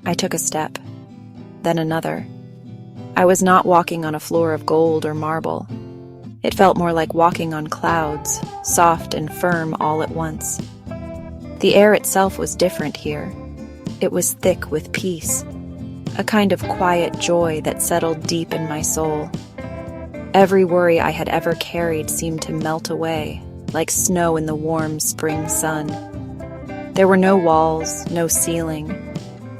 I took a step, then another. I was not walking on a floor of gold or marble. It felt more like walking on clouds, soft and firm all at once. The air itself was different here. It was thick with peace, a kind of quiet joy that settled deep in my soul. Every worry I had ever carried seemed to melt away, like snow in the warm spring sun. There were no walls, no ceiling,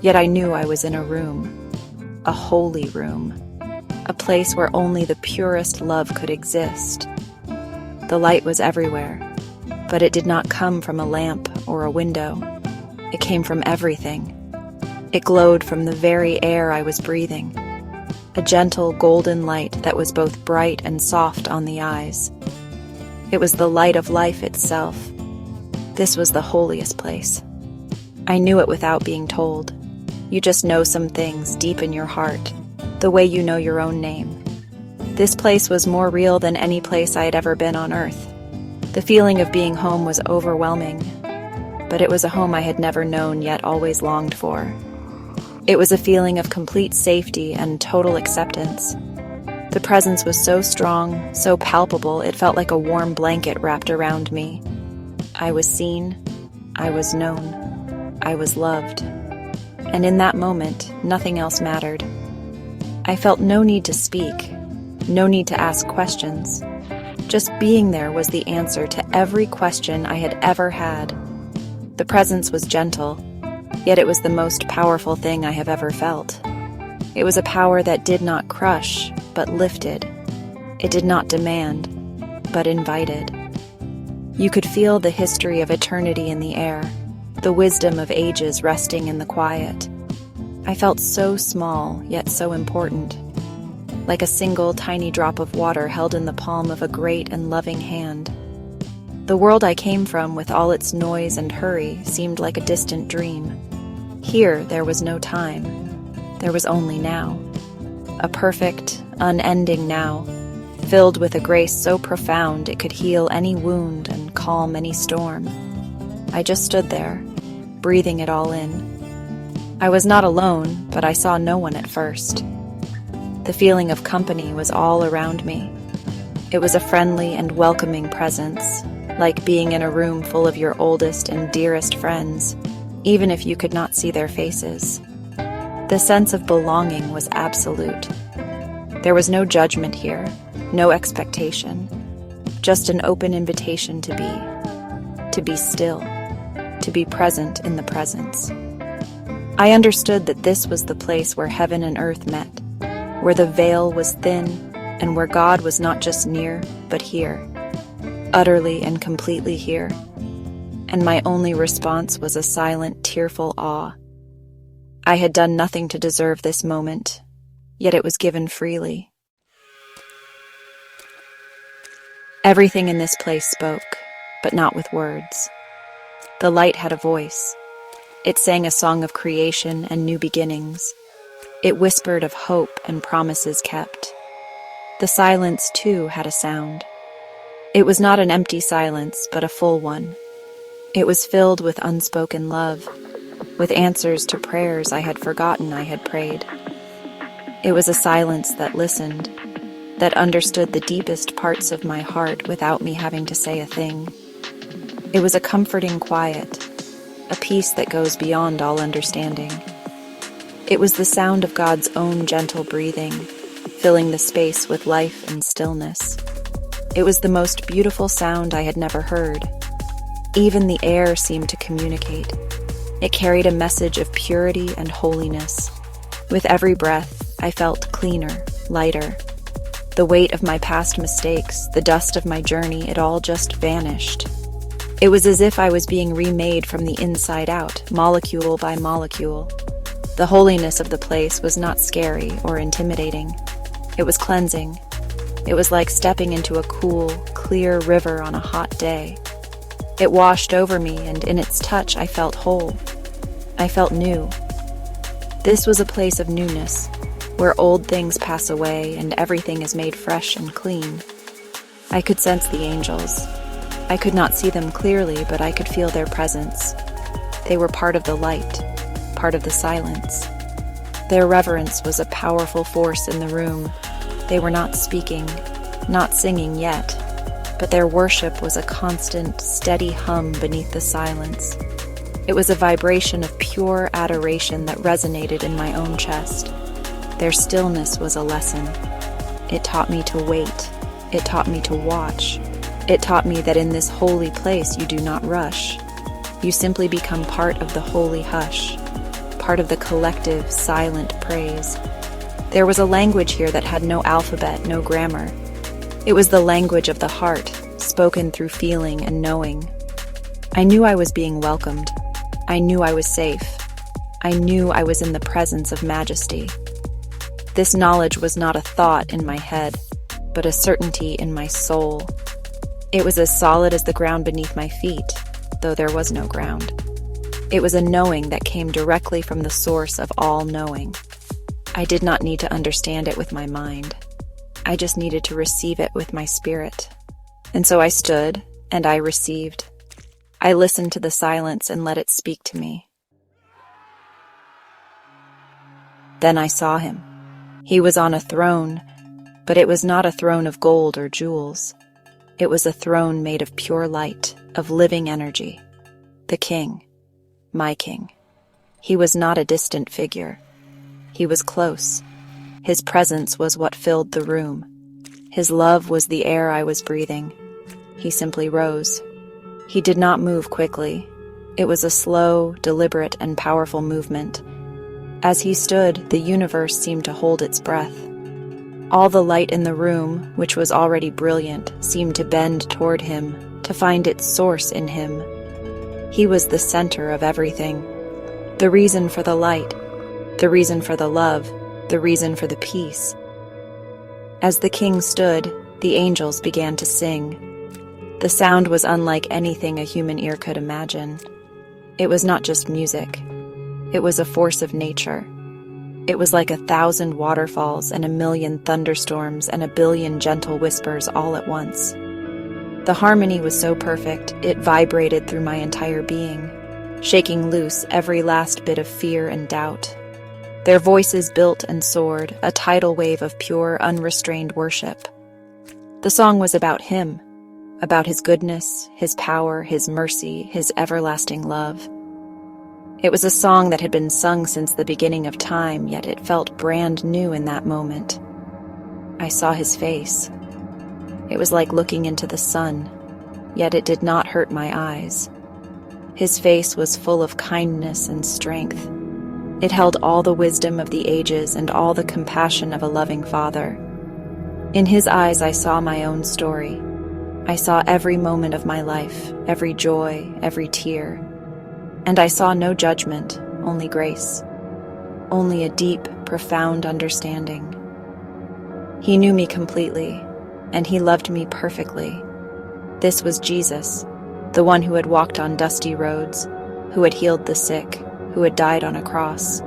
yet I knew I was in a room, a holy room, a place where only the purest love could exist. The light was everywhere, but it did not come from a lamp or a window. It came from everything. It glowed from the very air I was breathing, a gentle golden light that was both bright and soft on the eyes. It was the light of life itself. This was the holiest place. I knew it without being told. You just know some things deep in your heart, the way you know your own name. This place was more real than any place I had ever been on earth. The feeling of being home was overwhelming, but it was a home I had never known yet always longed for. It was a feeling of complete safety and total acceptance. The presence was so strong, so palpable, it felt like a warm blanket wrapped around me. I was seen, I was known, I was loved. And in that moment, nothing else mattered. I felt no need to speak, no need to ask questions. Just being there was the answer to every question I had ever had. The presence was gentle, yet it was the most powerful thing I have ever felt. It was a power that did not crush, but lifted. It did not demand, but invited. You could feel the history of eternity in the air, the wisdom of ages resting in the quiet. I felt so small, yet so important, like a single tiny drop of water held in the palm of a great and loving hand. The world I came from, with all its noise and hurry, seemed like a distant dream. Here, there was no time. There was only now. A perfect, unending now, filled with a grace so profound it could heal any wound and calm any storm. I just stood there, breathing it all in. I was not alone, but I saw no one at first. The feeling of company was all around me. It was a friendly and welcoming presence, like being in a room full of your oldest and dearest friends, even if you could not see their faces. The sense of belonging was absolute. There was no judgment here, no expectation, just an open invitation to be still, to be present in the presence. I understood that this was the place where heaven and earth met, where the veil was thin, and where God was not just near, but here, utterly and completely here. And my only response was a silent, tearful awe. I had done nothing to deserve this moment, yet it was given freely. Everything in this place spoke, but not with words. The light had a voice. It sang a song of creation and new beginnings. It whispered of hope and promises kept. The silence, too, had a sound. It was not an empty silence, but a full one. It was filled with unspoken love, with answers to prayers I had forgotten I had prayed. It was a silence that listened, that understood the deepest parts of my heart without me having to say a thing. It was a comforting quiet, a peace that goes beyond all understanding. It was the sound of God's own gentle breathing, filling the space with life and stillness. It was the most beautiful sound I had never heard. Even the air seemed to communicate. It carried a message of purity and holiness. With every breath, I felt cleaner, lighter. The weight of my past mistakes, the dust of my journey, it all just vanished. It was as if I was being remade from the inside out, molecule by molecule. The holiness of the place was not scary or intimidating. It was cleansing. It was like stepping into a cool, clear river on a hot day. It washed over me, and in its touch I felt whole. I felt new. This was a place of newness, where old things pass away and everything is made fresh and clean. I could sense the angels. I could not see them clearly, but I could feel their presence. They were part of the light, part of the silence, Their reverence was a powerful force in the room. They were not speaking, not singing yet, but their worship was a constant, steady hum beneath the silence. It was a vibration of pure adoration that resonated in my own chest. Their stillness was a lesson. It taught me to wait. It taught me to watch. It taught me that in this holy place you do not rush. You simply become part of the holy hush, part of the collective, silent praise. There was a language here that had no alphabet, no grammar. It was the language of the heart, spoken through feeling and knowing. I knew I was being welcomed. I knew I was safe. I knew I was in the presence of majesty. This knowledge was not a thought in my head, but a certainty in my soul. It was as solid as the ground beneath my feet, though there was no ground. It was a knowing that came directly from the source of all knowing. I did not need to understand it with my mind. I just needed to receive it with my spirit. And so I stood, and I received. I listened to the silence and let it speak to me. Then I saw him. He was on a throne, but it was not a throne of gold or jewels. It was a throne made of pure light, of living energy. The king, my king. He was not a distant figure. He was close. His presence was what filled the room. His love was the air I was breathing. He simply rose. He did not move quickly. It was a slow, deliberate, and powerful movement. As he stood, the universe seemed to hold its breath. All the light in the room, which was already brilliant, seemed to bend toward him, to find its source in him. He was the center of everything. The reason for the light, the reason for the love, the reason for the peace. As the king stood, the angels began to sing. The sound was unlike anything a human ear could imagine. It was not just music. It was a force of nature. It was like 1,000 waterfalls and 1,000,000 thunderstorms and 1,000,000,000 gentle whispers all at once. The harmony was so perfect, it vibrated through my entire being, shaking loose every last bit of fear and doubt. Their voices built and soared, a tidal wave of pure, unrestrained worship. The song was about him, about his goodness, his power, his mercy, his everlasting love. It was a song that had been sung since the beginning of time, yet it felt brand new in that moment. I saw his face. It was like looking into the sun, yet it did not hurt my eyes. His face was full of kindness and strength. It held all the wisdom of the ages and all the compassion of a loving father. In his eyes I saw my own story. I saw every moment of my life, every joy, every tear. And I saw no judgment, only grace. Only a deep, profound understanding. He knew me completely, and he loved me perfectly. This was Jesus, the one who had walked on dusty roads, who had healed the sick, who had died on a cross.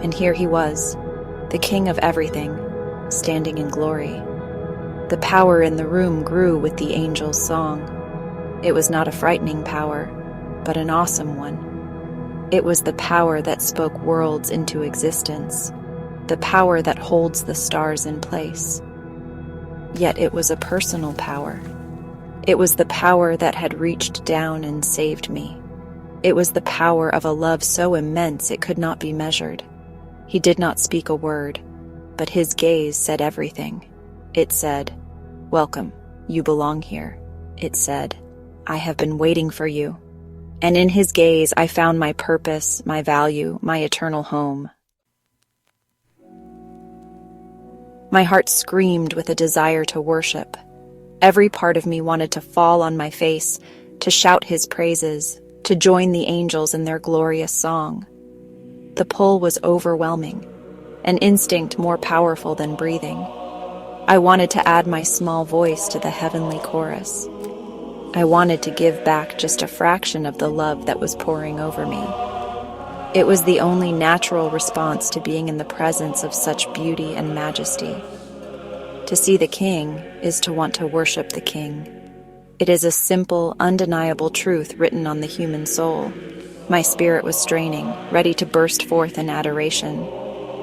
And here he was, the King of everything, standing in glory. The power in the room grew with the angel's song. It was not a frightening power, but an awesome one. It was the power that spoke worlds into existence, the power that holds the stars in place. Yet it was a personal power. It was the power that had reached down and saved me. It was the power of a love so immense it could not be measured. He did not speak a word, but his gaze said everything. It said, "Welcome, you belong here." It said, "I have been waiting for you." And in his gaze I found my purpose, my value, my eternal home. My heart screamed with a desire to worship. Every part of me wanted to fall on my face, to shout his praises, to join the angels in their glorious song. The pull was overwhelming, an instinct more powerful than breathing. I wanted to add my small voice to the heavenly chorus. I wanted to give back just a fraction of the love that was pouring over me. It was the only natural response to being in the presence of such beauty and majesty. To see the King is to want to worship the King. It is a simple, undeniable truth written on the human soul. My spirit was straining, ready to burst forth in adoration.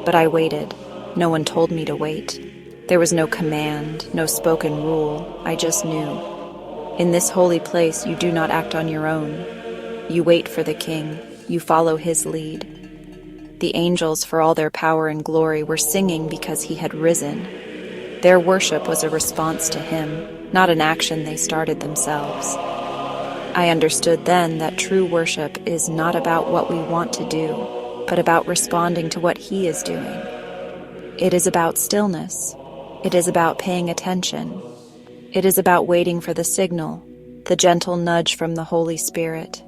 But I waited. No one told me to wait. There was no command, no spoken rule. I just knew. In this holy place, you do not act on your own. You wait for the King. You follow his lead. The angels, for all their power and glory, were singing because he had risen. Their worship was a response to him, not an action they started themselves. I understood then that true worship is not about what we want to do, but about responding to what he is doing. It is about stillness. It is about paying attention. It is about waiting for the signal, the gentle nudge from the Holy Spirit.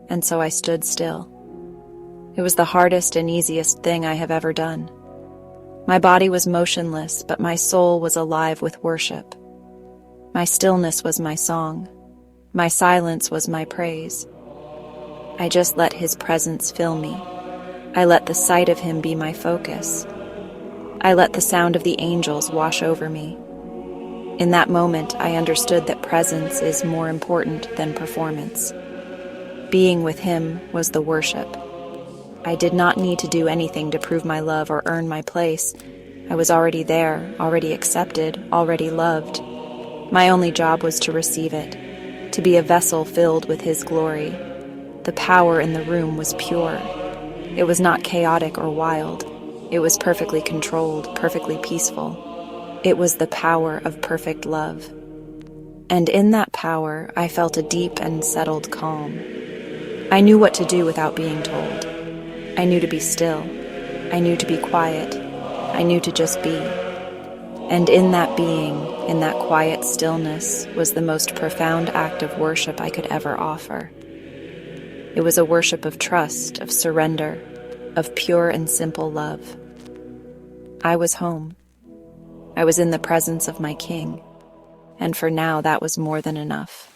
And so I stood still. It was the hardest and easiest thing I have ever done. My body was motionless, but my soul was alive with worship. My stillness was my song. My silence was my praise. I just let his presence fill me. I let the sight of him be my focus. I let the sound of the angels wash over me. In that moment, I understood that presence is more important than performance. Being with him was the worship. I did not need to do anything to prove my love or earn my place. I was already there, already accepted, already loved. My only job was to receive it, to be a vessel filled with his glory. The power in the room was pure. It was not chaotic or wild. It was perfectly controlled, perfectly peaceful. It was the power of perfect love. And in that power, I felt a deep and settled calm. I knew what to do without being told. I knew to be still. I knew to be quiet. I knew to just be. And in that being, in that quiet stillness, was the most profound act of worship I could ever offer. It was a worship of trust, of surrender, of pure and simple love. I was home. I was in the presence of my King, and for now that was more than enough.